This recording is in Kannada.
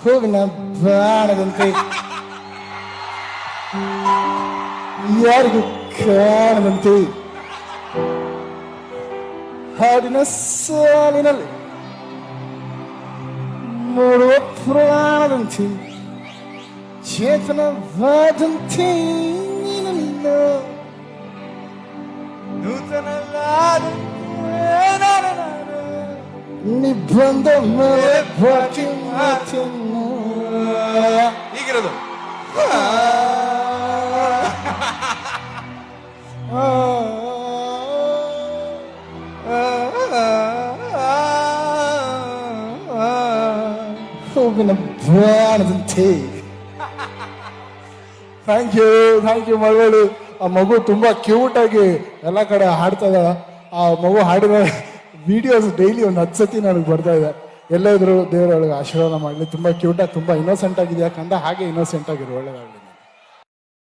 ಹೂವಿನ ಬಾಣದಂತೆ ಯಾರಿಗೂ ಕಾಣದಂತೆ ಹಾಡಿನ ಸಾಲಿನಲ್ಲಿ ಮೂಡುವ ಪ್ರಾಣದಂತೆ ಚೇತನವಾದಂತೆ ನಿನ್ನ ನೂತನವಾದ ನೀ ಬಂದ ಮೇಲೆ ಬಾಕಿ ಮಾತನ್ನ ಹೀಗಿರೋದು ಹೂವಿನ ಬಾಣದಂತೆ. Thank you Malavalli. ಆ ಮಗು ತುಂಬಾ ಕ್ಯೂಟ್ ಆಗಿ ಎಲ್ಲ ಕಡೆ ಹಾಡ್ತಾ ಇದ್ದಾಳ. ಆ ಮಗು ಹಾಡಿದ ವಿಡಿಯೋಸ್ ಡೈಲಿ ಒಂದು 10 ಸತಿ ನನಗೆ ಬರ್ತಾ ಇದೆ. ಎಲ್ಲ ಇದ್ರು ದೇವರೊಳಗೆ ಆಶೀರ್ವಾದ ಮಾಡಲಿ. ತುಂಬಾ ಕ್ಯೂಟ್ ಆಗಿ ತುಂಬಾ ಇನ್ನೋಸೆಂಟ್ ಆಗಿದೆ. ಯಾಕಂದ್ರೆ ಹಾಗೆ ಇನ್ನೋಸೆಂಟ್ ಆಗಿರು. ಒಳ್ಳೇದಾಗಲಿ.